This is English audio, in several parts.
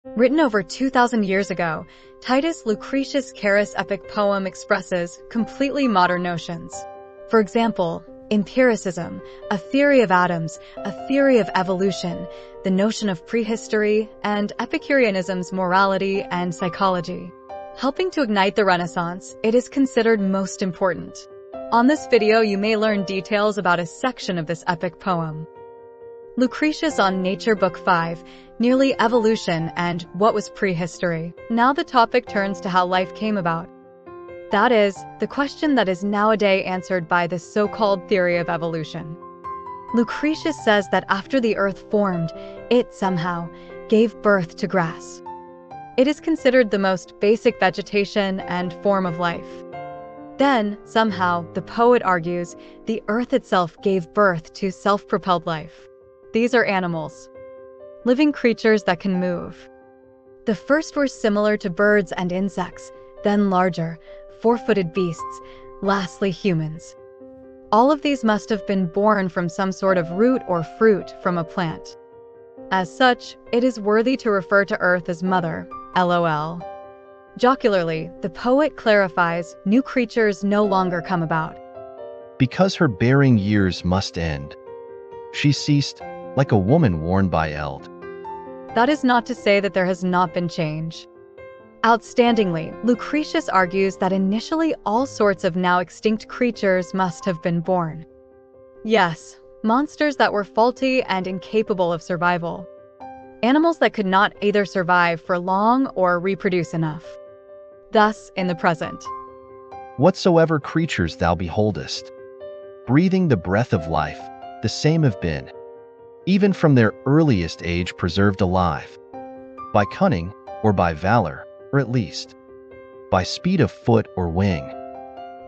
Written over 2,000 years ago, Titus Lucretius' Carus epic poem expresses completely modern notions. For example, empiricism, a theory of atoms, a theory of evolution, the notion of prehistory, and Epicureanism's morality and psychology. Helping to ignite the Renaissance, it is considered most important. On this video, you may learn details about a section of this epic poem. Lucretius on Nature Book 5, nearly evolution and what was prehistory. Now the topic turns to how life came about. That is, the question that is nowadays answered by the so-called theory of evolution. Lucretius says that after the earth formed, it somehow gave birth to grass. It is considered the most basic vegetation and form of life. Then, somehow, the poet argues, the earth itself gave birth to self-propelled life. These are animals, living creatures that can move. The first were similar to birds and insects, then larger, four-footed beasts, lastly humans. All of these must have been born from some sort of root or fruit from a plant. As such, it is worthy to refer to Earth as Mother, LOL. Jocularly, the poet clarifies new creatures no longer come about. Because her bearing years must end, she ceased, like a woman worn by eld. That is not to say that there has not been change. Outstandingly, Lucretius argues that initially all sorts of now extinct creatures must have been born. Yes, monsters that were faulty and incapable of survival. Animals that could not either survive for long or reproduce enough. Thus, in the present, Whatsoever creatures thou beholdest, breathing the breath of life, the same have been, even from their earliest age preserved alive, by cunning or by valor, or at least, by speed of foot or wing.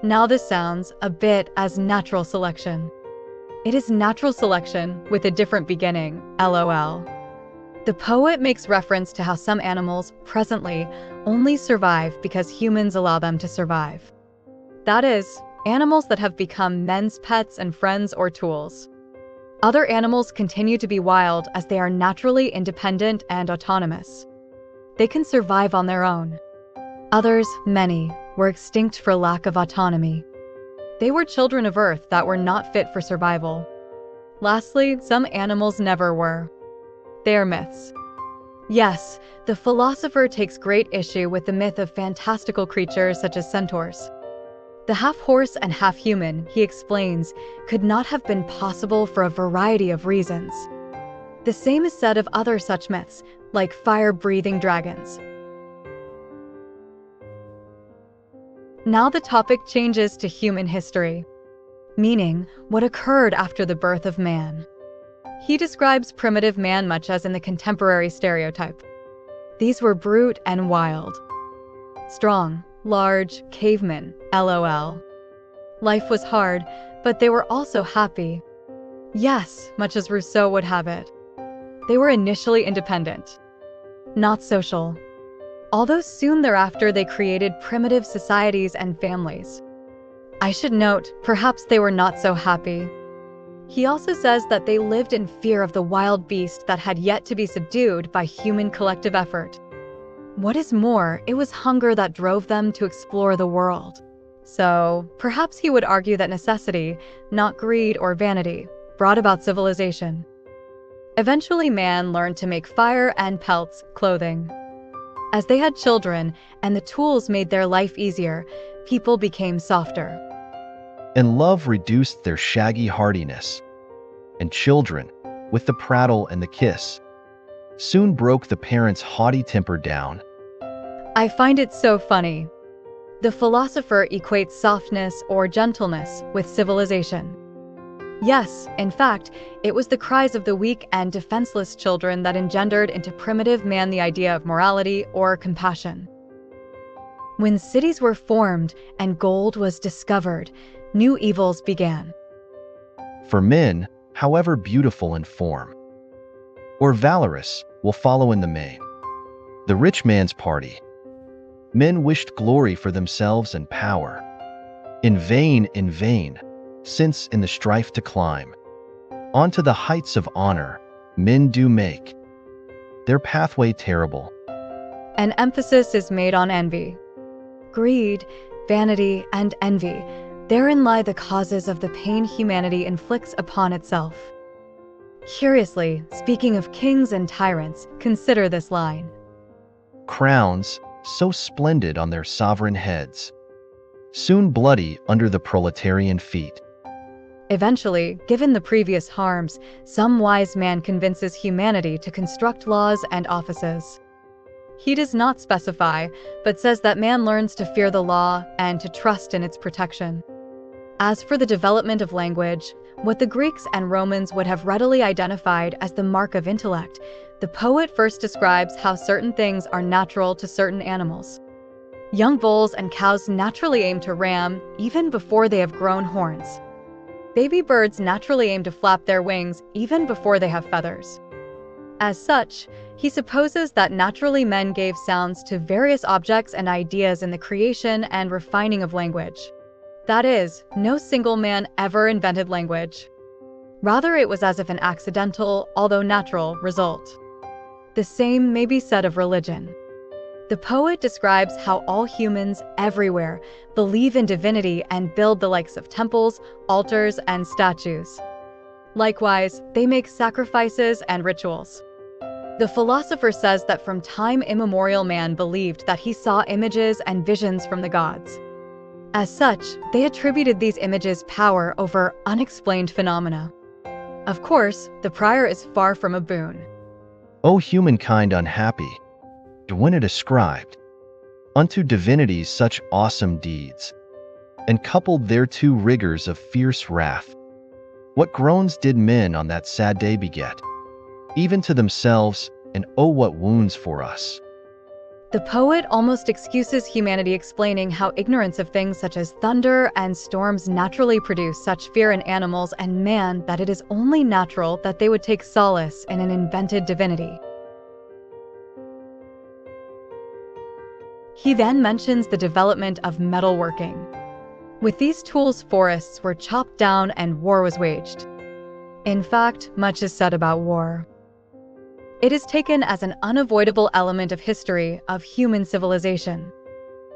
Now this sounds a bit as natural selection. It is natural selection with a different beginning, LOL. The poet makes reference to how some animals presently only survive because humans allow them to survive. That is, animals that have become men's pets and friends or tools. Other animals continue to be wild as they are naturally independent and autonomous. They can survive on their own. Others, many, were extinct for lack of autonomy. They were children of Earth that were not fit for survival. Lastly, some animals never were. They are myths. Yes, the philosopher takes great issue with the myth of fantastical creatures such as centaurs. The half-horse and half-human, he explains, could not have been possible for a variety of reasons. The same is said of other such myths, like fire-breathing dragons. Now the topic changes to human history, meaning what occurred after the birth of man. He describes primitive man much as in the contemporary stereotype. These were brute and wild. Strong, large, cavemen, LOL. Life was hard, but they were also happy. Yes, much as Rousseau would have it. They were initially independent, not social. Although soon thereafter they created primitive societies and families. I should note, perhaps they were not so happy. He also says that they lived in fear of the wild beast that had yet to be subdued by human collective effort. What is more, it was hunger that drove them to explore the world. So, perhaps he would argue that necessity, not greed or vanity, brought about civilization. Eventually man learned to make fire and pelts, clothing. As they had children, and the tools made their life easier, people became softer. And love reduced their shaggy hardiness. And children, with the prattle and the kiss, soon broke the parents' haughty temper down. I find it so funny. The philosopher equates softness or gentleness with civilization. Yes, in fact, it was the cries of the weak and defenseless children that engendered into primitive man the idea of morality or compassion. When cities were formed and gold was discovered, new evils began. For men, however beautiful in form, or valorous, will follow in the main. The rich man's party. Men wished glory for themselves and power. In vain, since in the strife to climb onto the heights of honor, men do make their pathway terrible, An emphasis is made on envy. Greed, vanity, and envy, therein lie the causes of the pain humanity inflicts upon itself. Curiously, speaking of kings and tyrants, consider this line. Crowns, so splendid on their sovereign heads, soon bloody under the proletarian feet. Eventually, given the previous harms, some wise man convinces humanity to construct laws and offices. He does not specify, but says that man learns to fear the law and to trust in its protection. As for the development of language, what the Greeks and Romans would have readily identified as the mark of intellect, the poet first describes how certain things are natural to certain animals. Young bulls and cows naturally aim to ram, even before they have grown horns. Baby birds naturally aim to flap their wings, even before they have feathers. As such, he supposes that naturally men gave sounds to various objects and ideas in the creation and refining of language. That is, no single man ever invented language. Rather, it was as if an accidental, although natural, result. The same may be said of religion. The poet describes how all humans, everywhere, believe in divinity and build the likes of temples, altars, and statues. Likewise, they make sacrifices and rituals. The philosopher says that from time immemorial man believed that he saw images and visions from the gods. As such, they attributed these images power over unexplained phenomena. Of course, the prior is far from a boon. O humankind unhappy, when it ascribed unto divinities such awesome deeds, and coupled thereto rigors of fierce wrath, what groans did men on that sad day beget, even to themselves, and oh what wounds for us. The poet almost excuses humanity, explaining how ignorance of things such as thunder and storms naturally produce such fear in animals and man that it is only natural that they would take solace in an invented divinity. He then mentions the development of metalworking. With these tools, forests were chopped down and war was waged. In fact, much is said about war. It is taken as an unavoidable element of history of human civilization.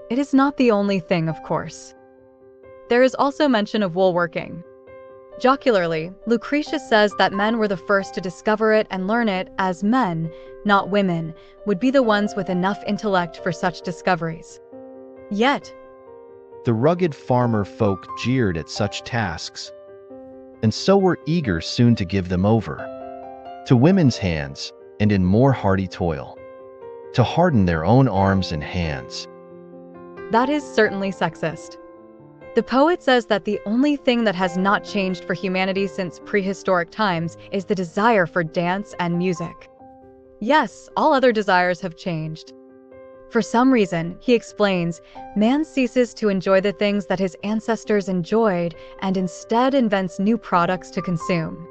It is not the only thing, of course. There is also mention of woolworking. Jocularly, Lucretius says that men were the first to discover it and learn it, as men, not women, would be the ones with enough intellect for such discoveries. Yet, the rugged farmer folk jeered at such tasks, and so were eager soon to give them over to women's hands, and in more hardy toil, to harden their own arms and hands. That is certainly sexist. The poet says that the only thing that has not changed for humanity since prehistoric times is the desire for dance and music. Yes, all other desires have changed. For some reason, he explains, man ceases to enjoy the things that his ancestors enjoyed and instead invents new products to consume.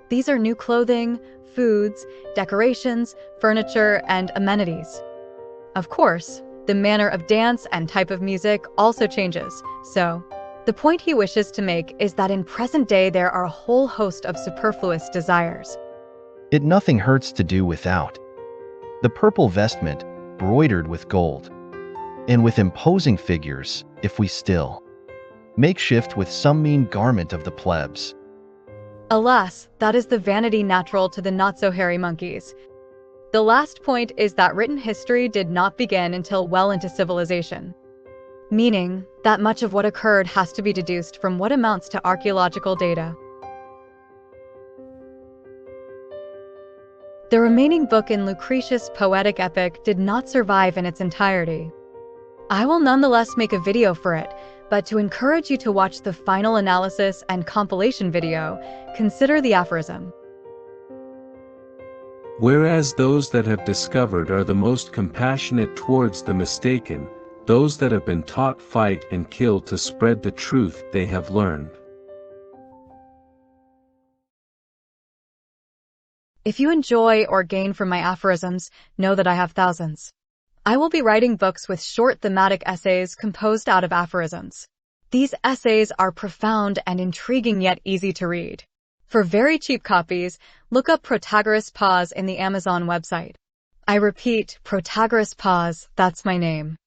These are new clothing, foods, decorations, furniture, and amenities. Of course, the manner of dance and type of music also changes, so the point he wishes to make is that in present day there are a whole host of superfluous desires. It nothing hurts to do without the purple vestment broidered with gold, and with imposing figures, if we still make shift with some mean garment of the plebs. Alas, that is the vanity natural to the not-so-hairy monkeys. The last point is that written history did not begin until well into civilization, meaning that much of what occurred has to be deduced from what amounts to archaeological data. The remaining book in Lucretius' poetic epic did not survive in its entirety. I will nonetheless make a video for it, but to encourage you to watch the final analysis and compilation video, consider the aphorism. Whereas those that have discovered are the most compassionate towards the mistaken, those that have been taught fight and kill to spread the truth they have learned. If you enjoy or gain from my aphorisms, know that I have thousands. I will be writing books with short thematic essays composed out of aphorisms. These essays are profound and intriguing yet easy to read. For very cheap copies, look up Protagoras Pause in the Amazon website. I repeat, Protagoras Pause, that's my name.